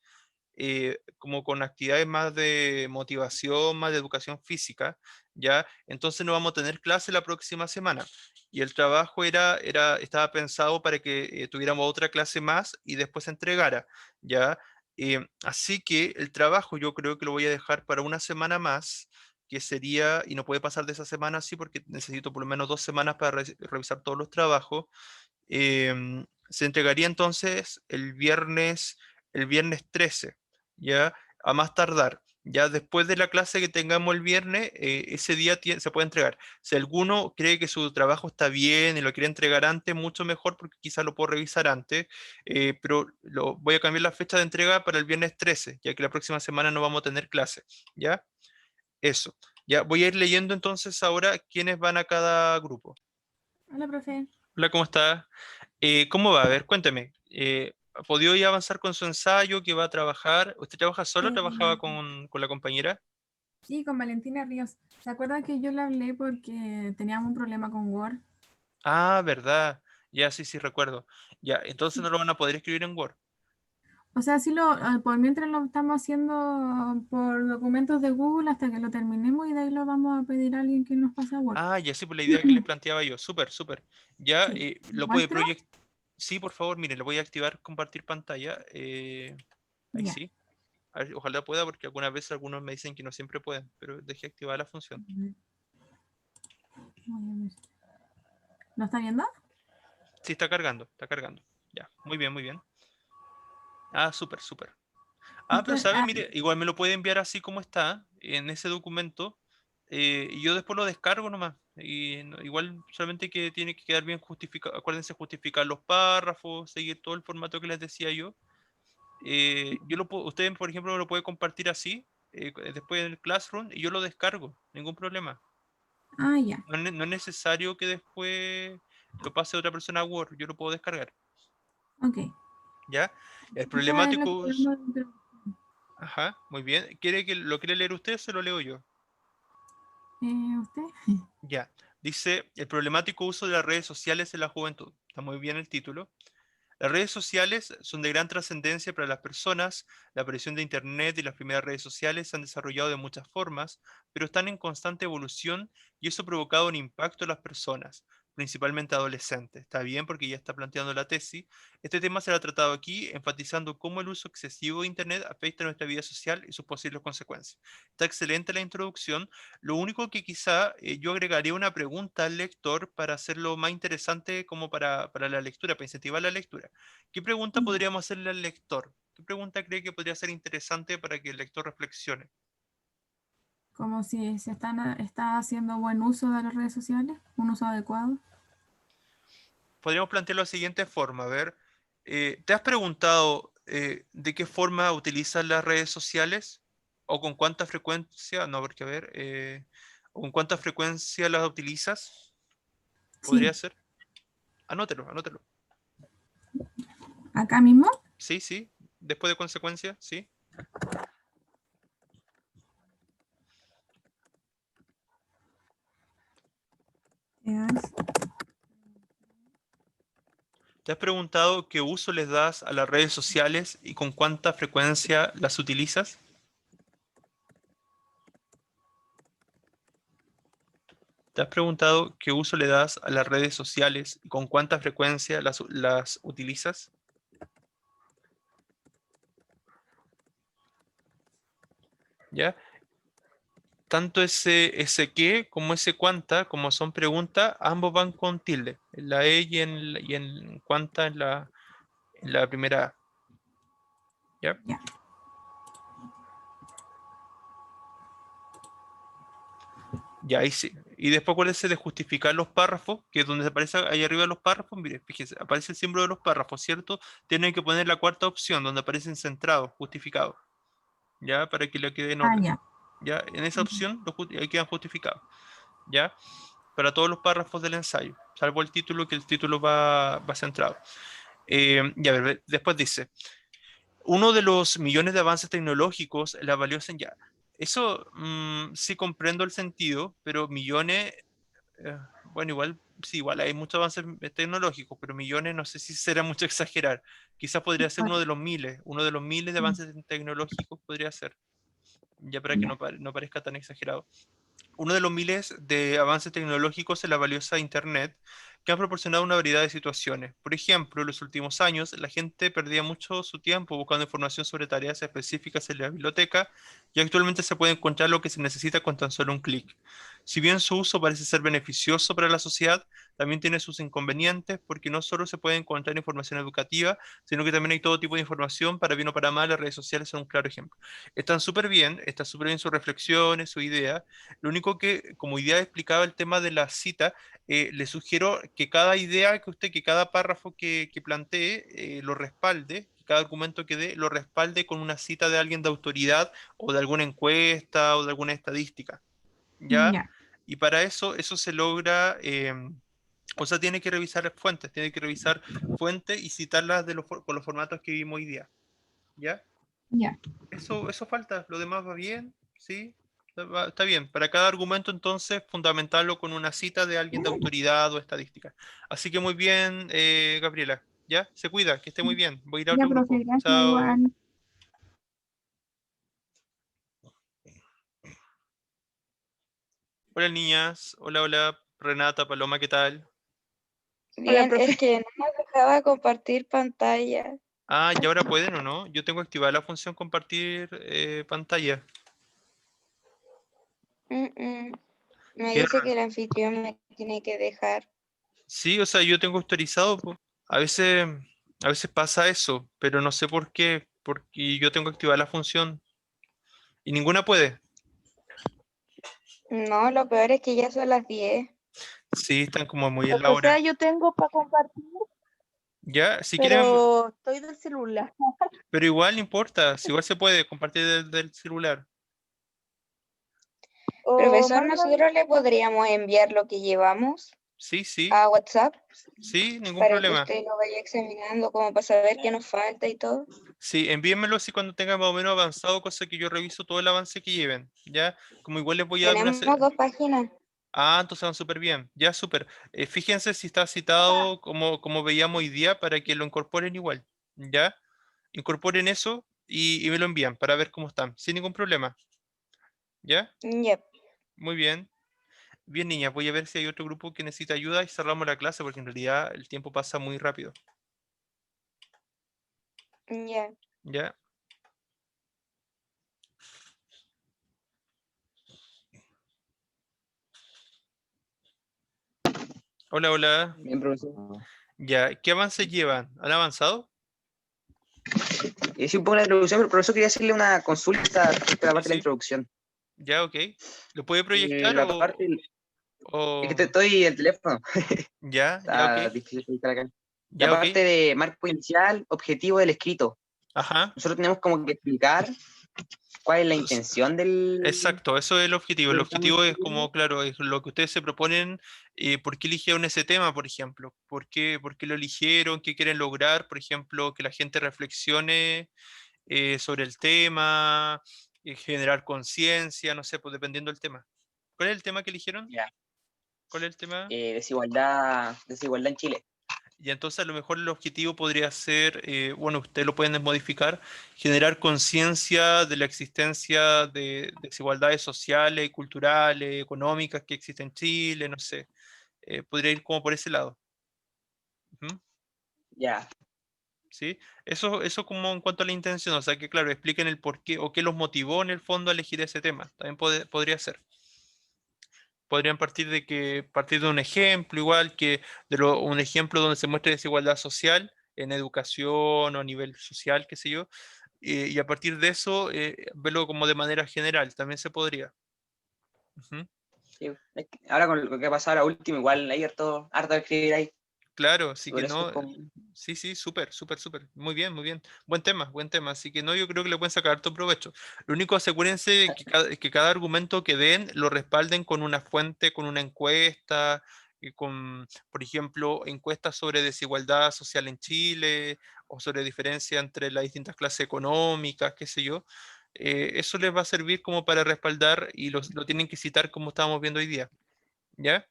Speaker 1: como con actividades más de motivación, más de educación física, ¿ya? Entonces no vamos a tener clase la próxima semana. Y el trabajo estaba pensado para que tuviéramos otra clase más y después se entregara, ¿ya? Así que el trabajo yo creo que lo voy a dejar para una semana más, que sería, y no puede pasar de esa semana así porque necesito por lo menos 2 semanas para revisar todos los trabajos. Se entregaría entonces el viernes 13, ya a más tardar. Ya después de la clase que tengamos el viernes, ese día se puede entregar. Si alguno cree que su trabajo está bien y lo quiere entregar antes, mucho mejor porque quizás lo puedo revisar antes, pero voy a cambiar la fecha de entrega para el viernes 13, ya que la próxima semana no vamos a tener clase. ¿Ya? Eso. Ya voy a ir leyendo entonces ahora quiénes van a cada grupo.
Speaker 4: Hola, profe.
Speaker 1: Hola, ¿cómo estás? ¿Cómo va? A ver, cuénteme. ¿Ha podido ya avanzar con su ensayo? ¿Qué va a trabajar? ¿Usted trabaja solo o
Speaker 4: Eh,
Speaker 1: trabajaba con la compañera?
Speaker 4: sí, con Valentina Ríos. ¿Se acuerda que yo le hablé porque teníamos un problema con Word?
Speaker 1: Ah, verdad. Ya sí, sí, recuerdo. Ya, entonces no lo van a poder escribir en Word.
Speaker 4: O sea, sí por mientras lo estamos haciendo por documentos de Google hasta que lo terminemos y de ahí lo vamos a pedir a alguien que nos pase a Word.
Speaker 1: Ah, ya sí, por la idea que les planteaba yo. Súper, súper. Ya,
Speaker 4: Sí.
Speaker 1: lo puede
Speaker 4: ¿Muestro?
Speaker 1: proyectar. Sí, por favor, mire, lo voy a activar compartir pantalla. Ahí
Speaker 4: Ya.
Speaker 1: sí. A ver, ojalá pueda, porque algunas veces algunos me dicen que no siempre pueden, pero dejé activada la función.
Speaker 4: Voy a ver. ¿Lo está viendo?
Speaker 1: Sí, está cargando, está cargando. Ya, muy bien, muy bien. Ah, súper, súper. Ah, pero
Speaker 4: Usted,
Speaker 1: sabe, mire, igual me lo puede enviar así como está, en ese documento, y yo después lo descargo nomás. Y igual solamente que tiene que quedar bien justificado. Acuérdense justificar los párrafos, seguir todo el formato que les decía yo. Usted, por ejemplo, lo puede compartir así, después en el Classroom, y yo lo descargo, ningún problema.
Speaker 4: ya.
Speaker 1: No es necesario que después lo pase a otra persona a Word, yo lo puedo descargar.
Speaker 4: Ok.
Speaker 1: ¿Ya? El
Speaker 4: Esa es la
Speaker 1: problemático
Speaker 4: que
Speaker 1: es...
Speaker 4: ando-
Speaker 1: Ajá, muy bien. ¿Lo quiere leer usted o se lo leo yo?
Speaker 4: ¿Usted?
Speaker 1: Ya, dice el problemático uso de las redes sociales en la juventud. Está muy bien el título. Las redes sociales son de gran trascendencia para las personas. La aparición de Internet y las primeras redes sociales se han desarrollado de muchas formas, pero están en constante evolución y eso ha provocado un impacto en las personas, principalmente adolescentes. Está bien porque ya está planteando la tesis. Este tema será tratado aquí, enfatizando cómo el uso excesivo de Internet afecta a nuestra vida social y sus posibles consecuencias. Está excelente la introducción. Lo único que quizá yo agregaría una pregunta al lector para hacerlo más interesante como para la lectura, para incentivar la lectura. ¿Qué pregunta
Speaker 4: Ya.
Speaker 1: podríamos hacerle al lector? ¿Qué pregunta cree que podría ser interesante para que el lector reflexione?
Speaker 4: Como si se está haciendo buen uso de las redes sociales, un uso adecuado.
Speaker 1: Podríamos plantearlo de la siguiente forma. A ver, ¿te has preguntado de qué forma utilizas las redes sociales? ¿O con cuánta frecuencia? No, porque a ver, ¿o con cuánta frecuencia las utilizas? ¿Podría
Speaker 4: Sí,
Speaker 1: ser? Anótelo, anótelo.
Speaker 4: acá mismo.
Speaker 1: Sí, sí. Después de consecuencia, sí.
Speaker 4: Es-
Speaker 1: ¿Te has preguntado qué uso les das a las redes sociales y con cuánta frecuencia las utilizas? ¿Te has preguntado qué uso le das a las redes sociales y con cuánta frecuencia las utilizas? ¿Ya? Tanto ese qué como ese cuánta, como son preguntas, ambos van con tilde. En la E y en cuánta en la primera A. ¿Ya?
Speaker 4: Ya,
Speaker 1: Ya, ahí sí. Y después acuérdense de justificar los párrafos, que es donde aparece ahí arriba los párrafos, mire, fíjense, aparece el símbolo de los párrafos, ¿cierto? Tienen que poner la cuarta opción, donde aparecen centrados, justificados, ¿ya? Para que le quede en orden.
Speaker 4: ya.
Speaker 1: ¿Ya? En esa
Speaker 4: Ujú.
Speaker 1: opción ahí quedan justificados, ¿ya? Para todos los párrafos del ensayo, salvo el título, que el título va centrado. Ya, a ver, después dice, uno de los millones de avances tecnológicos, la valiosa en ya. Eso sí comprendo el sentido, pero millones, bueno, igual, sí, igual hay muchos avances tecnológicos, pero millones no sé si será mucho exagerar. Quizás podría ser uno de los miles de
Speaker 4: Mm,
Speaker 1: avances tecnológicos podría ser, ya para que
Speaker 4: ya.
Speaker 1: no parezca tan exagerado. Uno de los miles de avances tecnológicos es la valiosa Internet, que ha proporcionado una variedad de situaciones. Por ejemplo, en los últimos años, la gente perdía mucho su tiempo buscando información sobre tareas específicas en la biblioteca y actualmente se puede encontrar lo que se necesita con tan solo un clic. Si bien su uso parece ser beneficioso para la sociedad, también tiene sus inconvenientes porque no solo se puede encontrar información educativa, sino que también hay todo tipo de información, para bien o para mal. Las redes sociales son un claro ejemplo. Están súper bien sus reflexiones, su idea. Lo único que, como idea explicaba el tema de la cita, le sugiero que cada idea que cada párrafo que plantee, lo respalde, que cada argumento que dé, lo respalde con una cita de alguien de autoridad o de alguna encuesta o de alguna estadística, ¿ya?
Speaker 4: Ya,
Speaker 1: Y para eso se logra, o sea, tiene que revisar fuentes, tiene que revisar fuentes y citarlas con los formatos que vimos hoy día, ¿ya?
Speaker 4: ya.
Speaker 1: Eso falta, lo demás va bien, ¿sí? Está bien. Para cada argumento, entonces, fundamentarlo con una cita de alguien de autoridad o estadística. Así que muy bien, Gabriela. ¿Ya? Se cuida, que esté muy bien. Voy a ir a
Speaker 4: Ya,
Speaker 1: otro
Speaker 4: profe,
Speaker 1: grupo.
Speaker 4: gracias
Speaker 1: Chao.
Speaker 4: igual.
Speaker 1: Hola, niñas. Hola, hola. Renata, Paloma, ¿qué tal?
Speaker 2: Bien, es que no nos dejaba compartir pantalla.
Speaker 1: Ah, ¿y ahora pueden o no? Yo tengo activada la función compartir pantalla.
Speaker 2: Mm, mm. Me
Speaker 1: Qué
Speaker 2: dice
Speaker 1: raro.
Speaker 2: que el anfitrión me tiene que dejar.
Speaker 1: Sí, o sea, yo tengo autorizado, po. A veces, a veces pasa eso, pero no sé por qué, porque yo tengo activada la función y ninguna puede.
Speaker 2: No, lo peor es que ya son las 10.
Speaker 1: Sí, están como muy en la
Speaker 5: O sea,
Speaker 1: hora.
Speaker 5: yo tengo para compartir,
Speaker 1: Ya, si quieren,
Speaker 5: pero estoy del celular.
Speaker 1: pero igual no importa, si igual se puede compartir del celular.
Speaker 5: O
Speaker 2: Profesor,
Speaker 5: mándame,
Speaker 2: nosotros le podríamos enviar lo que llevamos
Speaker 1: Sí, sí,
Speaker 2: a WhatsApp
Speaker 1: sí, ningún
Speaker 2: para que
Speaker 1: problema.
Speaker 2: usted lo vaya examinando como para saber qué nos falta y todo.
Speaker 1: Sí, envíenmelo así cuando tengan más o menos avanzado, cosa que yo reviso todo el avance que lleven, ¿ya? Como igual les voy a dar una...
Speaker 2: Tenemos 2 páginas.
Speaker 1: Ah, entonces van súper bien. Ya, súper. Fíjense si está citado como veíamos hoy día para que lo incorporen igual. ¿Ya? Incorporen eso y me lo envían para ver cómo están, sin ningún problema. ¿Ya?
Speaker 2: Ya,
Speaker 1: Muy bien. Bien, niñas, voy a ver si hay otro grupo que necesita ayuda y cerramos la clase porque en realidad el tiempo pasa muy rápido.
Speaker 2: ya.
Speaker 1: ¿Ya? Hola, hola.
Speaker 3: Bien, profesor.
Speaker 1: Ya, ¿qué avance llevan? ¿Han avanzado?
Speaker 3: Sí, un poco la introducción, pero el profesor quería hacerle una consulta respecto a la parte de la
Speaker 1: Sí.
Speaker 3: introducción.
Speaker 1: Ya, ok. ¿Lo puede proyectar
Speaker 3: La parte, es que
Speaker 1: o...
Speaker 3: estoy en el teléfono,
Speaker 1: Ya, ya, ok.
Speaker 3: está difícil estar acá. La
Speaker 1: Ya, ok.
Speaker 3: parte de marco inicial, objetivo del escrito.
Speaker 1: Ajá.
Speaker 3: Nosotros tenemos como que explicar cuál es la
Speaker 1: S-
Speaker 3: intención del...
Speaker 1: Exacto, eso es el objetivo. El
Speaker 3: del examen
Speaker 1: objetivo es
Speaker 3: escrito.
Speaker 1: como, claro, es lo que ustedes se proponen, por qué eligieron ese tema, por ejemplo, por qué lo eligieron, qué quieren lograr, por ejemplo, que la gente reflexione sobre el tema, generar conciencia, no sé, pues dependiendo del tema. ¿Cuál es el tema que eligieron?
Speaker 3: Ya.
Speaker 1: ¿Cuál es el tema?
Speaker 3: Desigualdad en Chile.
Speaker 1: Y entonces a lo mejor el objetivo podría ser, bueno, ustedes lo pueden modificar, generar conciencia de la existencia de desigualdades sociales, culturales, económicas que existen en Chile, no sé. Podría ir como por ese lado. Ujú.
Speaker 3: Ya,
Speaker 1: ¿Sí? Eso como en cuanto a la intención, o sea que claro, expliquen el por qué o qué los motivó en el fondo a elegir ese tema. También podría ser. Podrían partir de un ejemplo, igual que un ejemplo donde se muestre desigualdad social en educación o a nivel social, qué sé yo, y a partir de eso verlo como de manera general, también se podría. Ujú.
Speaker 3: sí. Ahora con lo que ha pasado la última, igual hay harto de escribir ahí.
Speaker 1: Claro, así
Speaker 3: Por
Speaker 1: que
Speaker 3: eso es
Speaker 1: no,
Speaker 3: como...
Speaker 1: sí, sí, súper, súper, súper, muy bien, muy bien, buen tema, buen tema, así que no, yo creo que le pueden sacar harto provecho. Lo único, asegúrense de que cada argumento que den lo respalden con una fuente, con una encuesta, con, por ejemplo, encuestas sobre desigualdad social en Chile o sobre diferencia entre las distintas clases económicas, qué sé yo. Eso les va a servir como para respaldar y lo tienen que citar como estábamos viendo hoy día, ¿ya?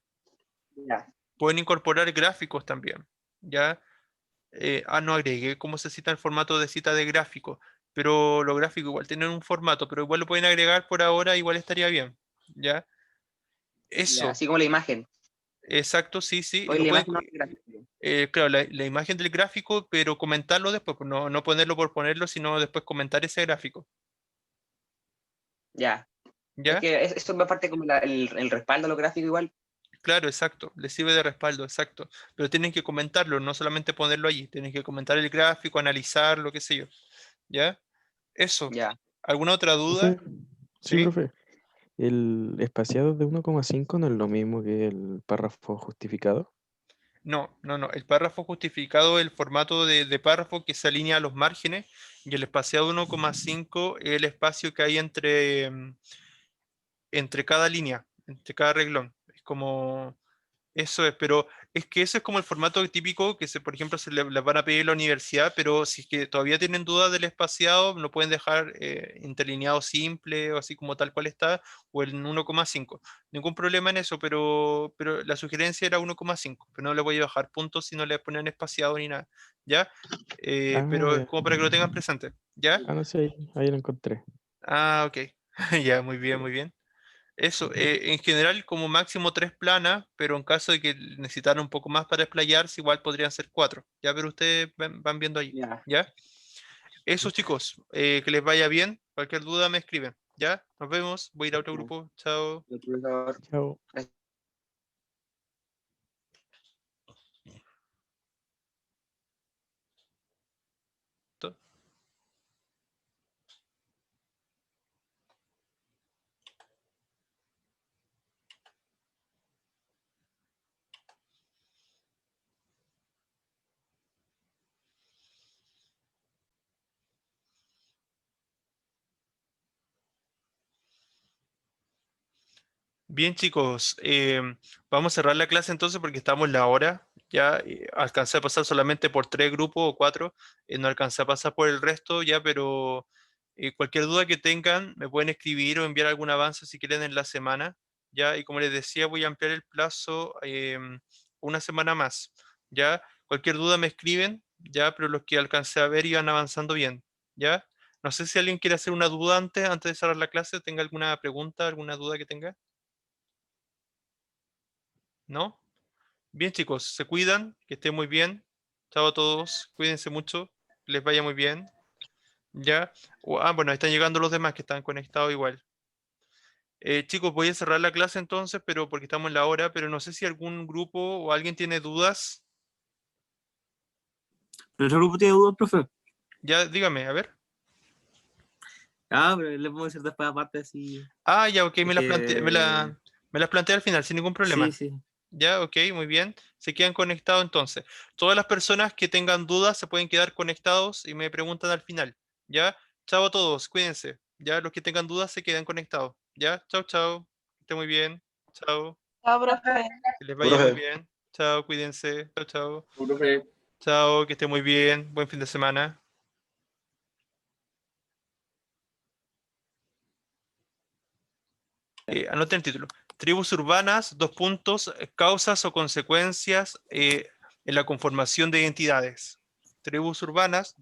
Speaker 3: Ya,
Speaker 1: Pueden incorporar gráficos también, ¿ya? No agregué cómo se cita el formato de cita de gráfico, pero los gráficos igual tienen un formato, pero igual lo pueden agregar por ahora, igual estaría bien, ¿ya?
Speaker 3: ya,
Speaker 1: Eso,
Speaker 3: así como la imagen.
Speaker 1: exacto, sí, sí,
Speaker 3: Hoy
Speaker 1: lo
Speaker 3: la
Speaker 1: pueden,
Speaker 3: imagen no es gráfico.
Speaker 1: claro, la imagen del gráfico, pero comentarlo después, pues no ponerlo por ponerlo, sino después comentar ese gráfico,
Speaker 3: Ya. Es
Speaker 1: ¿ya?
Speaker 3: que eso me parte como el respaldo a los gráficos igual.
Speaker 1: Claro, exacto, les sirve de respaldo, exacto, pero tienen que comentarlo, no solamente ponerlo allí, tienen que comentar el gráfico, analizarlo, qué sé yo, ¿ya? Eso.
Speaker 3: Ya.
Speaker 1: ¿Alguna otra duda?
Speaker 6: Profe, sí,
Speaker 1: ¿Sí?
Speaker 6: profe. El espaciado de 1,5 no es lo mismo que el párrafo justificado.
Speaker 1: No, no, no. El párrafo justificado es el formato de párrafo que se alinea a los márgenes y el espaciado 1,5 es el espacio que hay entre cada línea, entre cada reglón. Es como, eso es, pero es que ese es como el formato típico que por ejemplo, se les van a pedir en la universidad, pero si es que todavía tienen dudas del espaciado, lo pueden dejar interlineado simple o así como tal cual está, o en 1,5. Ningún problema en eso, pero la sugerencia era 1,5, pero no le voy a bajar puntos si no le ponen espaciado ni nada, ¿ya?
Speaker 6: Ah,
Speaker 1: Pero es
Speaker 6: ya.
Speaker 1: como para que lo tengan presente, ¿ya?
Speaker 6: Ah, no sé, ahí lo encontré.
Speaker 1: Ah, ok. Ya, muy bien, muy bien. Eso, en general como máximo 3 planas, pero en caso de que necesitaran un poco más para explayarse, igual podrían ser 4. Ya, pero ustedes van viendo ahí.
Speaker 3: Ya.
Speaker 1: ¿Ya? Eso chicos, que les vaya bien. Cualquier duda me escriben. ¿Ya? Nos vemos. Voy a ir a otro
Speaker 3: Ya.
Speaker 1: grupo. Chao.
Speaker 3: El profesor.
Speaker 6: Chao.
Speaker 1: Bien chicos, vamos a cerrar la clase entonces porque estamos en la hora. Ya alcancé a pasar solamente por 3 grupos o 4. No alcancé a pasar por el resto ya, pero cualquier duda que tengan me pueden escribir o enviar algún avance si quieren en la semana. ya, y como les decía, voy a ampliar el plazo una semana más, ya. Cualquier duda me escriben, ya, pero los que alcancé a ver iban avanzando bien, ya. No sé si alguien quiere hacer una duda antes de cerrar la clase, tenga alguna pregunta, alguna duda que tenga. ¿No? Bien, chicos, se cuidan, que estén muy bien. Chao a todos, cuídense mucho, que les vaya muy bien. Ya. Bueno, están llegando los demás que están conectados igual. Chicos, voy a cerrar la clase entonces, pero porque estamos en la hora, pero no sé si algún grupo o alguien tiene dudas.
Speaker 7: Nuestro grupo tiene dudas, profe.
Speaker 1: Ya, dígame, a ver.
Speaker 7: Ah, pero le podemos decir después aparte así.
Speaker 1: Ya, ok,
Speaker 7: Es
Speaker 1: me las planteé,
Speaker 7: que...
Speaker 1: me las planteé al final, sin ningún problema.
Speaker 7: Sí, sí.
Speaker 1: Ya, ok, muy bien. Se quedan conectados entonces. Todas las personas que tengan dudas se pueden quedar conectados y me preguntan al final. Ya, chao a todos, cuídense. Ya, los que tengan dudas se quedan conectados. Ya, chao, chao. Que esté muy bien. Chao.
Speaker 5: Chao, profe.
Speaker 1: Que les vaya muy
Speaker 3: Profe.
Speaker 1: bien. Chao, cuídense. Chao, chao.
Speaker 3: Profe.
Speaker 1: Chao, que esté muy bien. Buen fin de semana. Anoten el título. Tribus urbanas, causas o consecuencias en la conformación de identidades. Tribus urbanas,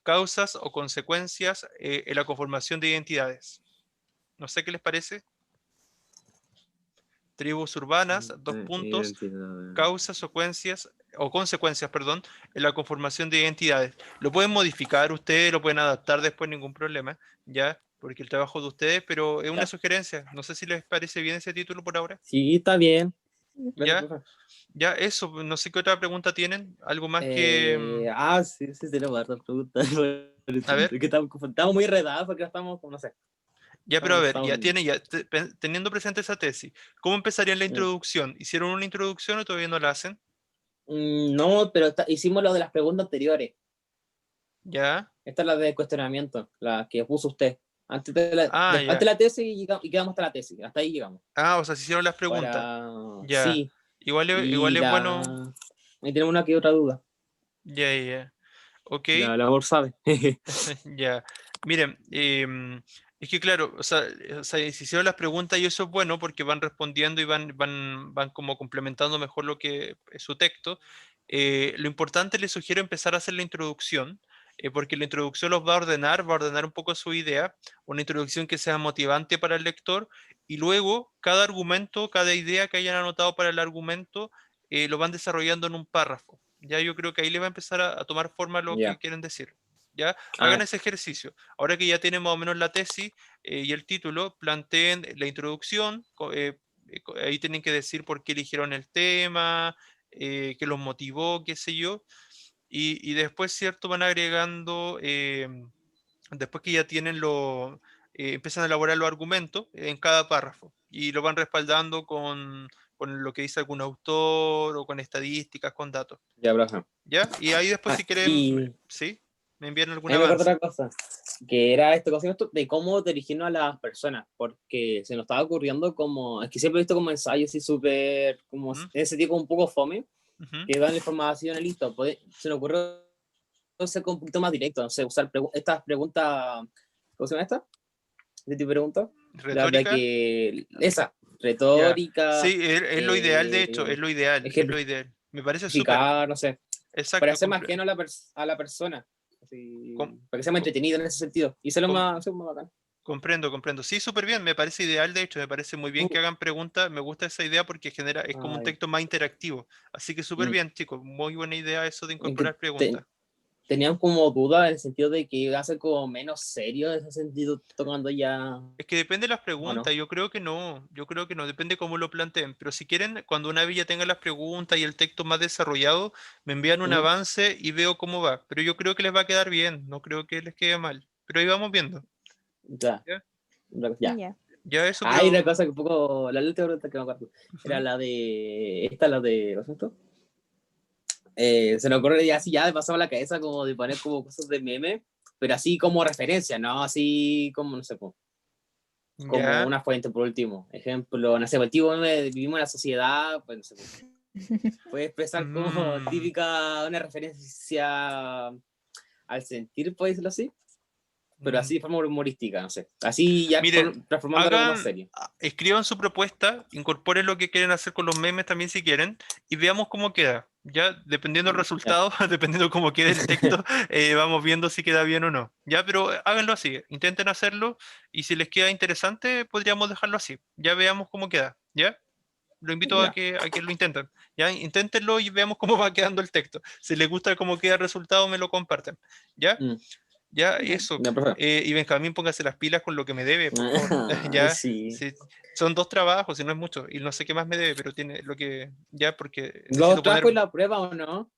Speaker 1: causas o consecuencias en la conformación de identidades. No sé qué les parece. Tribus urbanas, causas o consecuencias, perdón, en la conformación de identidades. Lo pueden modificar ustedes, lo pueden adaptar después, ningún problema, ya, porque el trabajo de ustedes, pero es una
Speaker 7: Ya.
Speaker 1: sugerencia. No sé si les parece bien ese título por ahora.
Speaker 7: Sí, está bien.
Speaker 1: Ya, ya, eso. No sé qué otra pregunta tienen. Algo más que.
Speaker 7: Sí, sí, tenemos hartas preguntas.
Speaker 1: A ver.
Speaker 7: Es que estamos muy enredados porque estamos, como no sé.
Speaker 1: Ya, pero a ver,
Speaker 7: Estamos-
Speaker 1: teniendo presente esa tesis, ¿cómo empezarían la
Speaker 7: Ya.
Speaker 1: introducción? ¿Hicieron una introducción o todavía no la hacen?
Speaker 7: No, pero hicimos lo de las preguntas anteriores.
Speaker 1: Ya.
Speaker 7: Esta es la de cuestionamiento, la que puso usted. Antes de la,
Speaker 1: Ya.
Speaker 7: antes de la tesis y quedamos hasta la tesis. Hasta ahí llegamos.
Speaker 1: O sea, se hicieron las preguntas.
Speaker 7: Para...
Speaker 1: Ya.
Speaker 7: Sí.
Speaker 1: Igual
Speaker 7: Y
Speaker 1: es bueno.
Speaker 7: Ahí tenemos una que otra duda.
Speaker 1: Ya. Ok.
Speaker 7: La labor sabe.
Speaker 1: Ya. Miren, es que claro, o sea, se hicieron las preguntas y eso es bueno porque van respondiendo y van como complementando mejor lo que es su texto. Lo importante, les sugiero empezar a hacer la introducción, porque la introducción los va a ordenar un poco su idea, una introducción que sea motivante para el lector, y luego cada argumento, cada idea que hayan anotado para el argumento, lo van desarrollando en un párrafo. Ya yo creo que ahí le va a empezar a tomar forma lo que quieren decir. ¿Ya? Hagan ese ejercicio. Ahora que ya tienen más o menos la tesis y el título, planteen la introducción, ahí tienen que decir por qué eligieron el tema, qué los motivó, qué sé yo, y después, ¿cierto? Van agregando, después que ya tienen empiezan a elaborar los argumentos en cada párrafo y lo van respaldando con lo que dice algún autor o con estadísticas, con datos.
Speaker 7: Ya, profe.
Speaker 1: ¿Ya? Y ahí después, si quieren,
Speaker 7: Y
Speaker 1: ¿sí? Me envían algún
Speaker 7: a mí me acuerdo
Speaker 1: avance.
Speaker 7: otra cosa, que era esto de cómo dirigirnos a las personas, porque se nos estaba ocurriendo como, es que siempre he visto como ensayos así súper, como ese tipo un poco fome, que dan información y listo. Se nos ocurrió ser un poquito más directo, no sé, usar estas preguntas, ¿cómo se llama esta? ¿Este tipo de preguntas?
Speaker 1: ¿Retórica?
Speaker 7: Esa, retórica.
Speaker 1: Sí, es lo ideal, de hecho, es lo ideal. Me parece súper.
Speaker 7: No sé.
Speaker 1: Exacto.
Speaker 7: Para hacer más ajeno a la persona. Así, para que sea más entretenido en ese sentido. Y sea más bacán.
Speaker 1: Comprendo. Sí, súper bien, me parece ideal, de hecho, me parece muy bien que hagan preguntas, me gusta esa idea porque es como un texto más interactivo. Así que súper bien, chicos, muy buena idea eso de incorporar preguntas.
Speaker 7: Tenían como duda en el sentido de que iba a ser como menos serio en ese sentido, tocando ya...
Speaker 1: Es que depende de las preguntas, yo creo que no, depende cómo lo planteen, pero si quieren, cuando una vez ya tenga las preguntas y el texto más desarrollado, me envían un avance y veo cómo va, pero yo creo que les va a quedar bien, no creo que les quede mal, pero ahí vamos viendo.
Speaker 7: Ya.
Speaker 1: Ya eso.
Speaker 7: Hay una cosa que un poco, la última pregunta que me acuerdo, era la de, ¿lo siento? Se nos ocurre ya así, ya me pasaba la cabeza como de poner como cosas de meme, pero así como referencia, ¿no? Así como, no sé, como una fuente, por último. Ejemplo, no sé, el tipo meme, vivimos en la sociedad, pues no sé, puede expresar como típica una referencia al sentir, ¿puede decirlo así? pero así de forma humorística, no sé. Así ya
Speaker 1: Miren,
Speaker 7: transformándolo en algo más
Speaker 1: hagan,
Speaker 7: serio.
Speaker 1: escriban su propuesta, incorporen lo que quieren hacer con los memes también si quieren, y veamos cómo queda. Ya, dependiendo del resultado, dependiendo cómo quede el texto, vamos viendo si queda bien o no. Ya, pero háganlo así, intenten hacerlo, y si les queda interesante, podríamos dejarlo así. Ya veamos cómo queda, ¿ya? Lo invito
Speaker 7: Ya.
Speaker 1: a que lo intenten. Ya, inténtenlo y veamos cómo va quedando el texto. Si les gusta cómo queda el resultado, me lo comparten. ¿Ya?
Speaker 7: Mm.
Speaker 1: Ya,
Speaker 2: Ya.
Speaker 1: eso.
Speaker 7: Ya, profe.
Speaker 1: Y Benjamín, póngase las pilas con lo que me debe, por favor. Ya,
Speaker 7: Sí.
Speaker 1: sí, son 2 trabajos y no es mucho. Y no sé qué más me debe, pero tiene lo que. Ya, porque
Speaker 7: ¿Los
Speaker 1: necesito poner.
Speaker 7: trabajos y la prueba o no?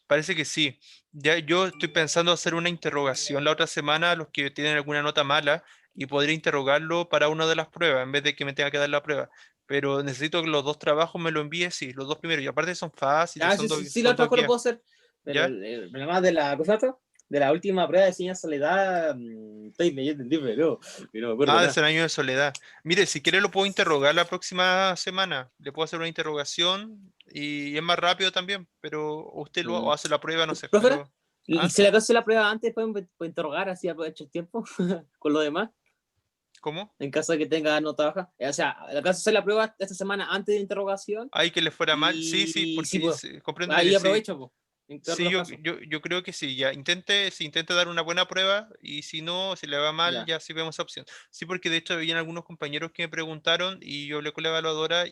Speaker 1: Parece que sí. Ya, yo estoy pensando hacer una interrogación la otra semana a los que tienen alguna nota mala y podría interrogarlo para una de las pruebas en vez de que me tenga que dar la prueba. Pero necesito que los 2 trabajos me lo envíe, sí, los 2 primeros. Y aparte son fáciles,
Speaker 7: Ah, sí, sí, sí,
Speaker 1: son
Speaker 7: los
Speaker 1: dos
Speaker 7: trabajos lo
Speaker 1: guías.
Speaker 7: puedo hacer. Pero
Speaker 1: ¿Ya?
Speaker 7: el problema de la cosa de la última prueba de ciencia soledad, estoy medio entendido, pero no me acuerdo
Speaker 1: Ah, de
Speaker 7: nada.
Speaker 1: ser año de soledad. Mire, si quiere lo puedo interrogar la próxima semana. Le puedo hacer una interrogación y es más rápido también, pero usted lo o hace la prueba, no sé.
Speaker 7: Profe,
Speaker 1: Pero,
Speaker 7: y
Speaker 1: ¿ah?
Speaker 7: si le hago la prueba antes, pueden interrogar, así aprovecho el tiempo con lo demás,
Speaker 1: ¿Cómo?
Speaker 7: en caso de que tenga nota baja. O sea, la caso hacer la prueba esta semana antes de interrogación
Speaker 1: Ay, que le fuera mal. Sí, sí,
Speaker 7: y sí,
Speaker 1: porque
Speaker 7: pues,
Speaker 1: comprendo,
Speaker 7: ahí
Speaker 1: mire, sí.
Speaker 7: aprovecho, pues, en todos
Speaker 1: Sí,
Speaker 7: los casos.
Speaker 1: yo creo que sí, ya. Intente dar una buena prueba y si no, si le va mal,
Speaker 7: Ya,
Speaker 1: ya sí vemos esa opción. Sí, porque de hecho habían algunos compañeros que me preguntaron y yo hablé con la evaluadora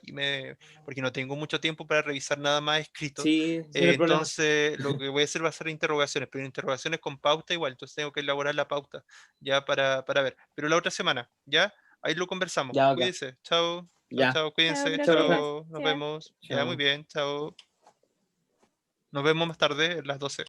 Speaker 1: porque no tengo mucho tiempo para revisar nada más escrito.
Speaker 7: sí, ese es el problema.
Speaker 1: Entonces, lo que voy a hacer va a ser interrogaciones, pero interrogaciones con pauta igual, entonces tengo que elaborar la pauta ya para ver. Pero la otra semana, ¿ya? Ahí lo conversamos.
Speaker 7: Ya, ok,
Speaker 1: Cuídense. Chao, chao,
Speaker 7: ya.
Speaker 1: chao, cuídense,
Speaker 7: Chao, profe.
Speaker 1: chao, nos vemos. Ya, muy
Speaker 7: Chao.
Speaker 1: bien, chao. Nos vemos más tarde, a las 12.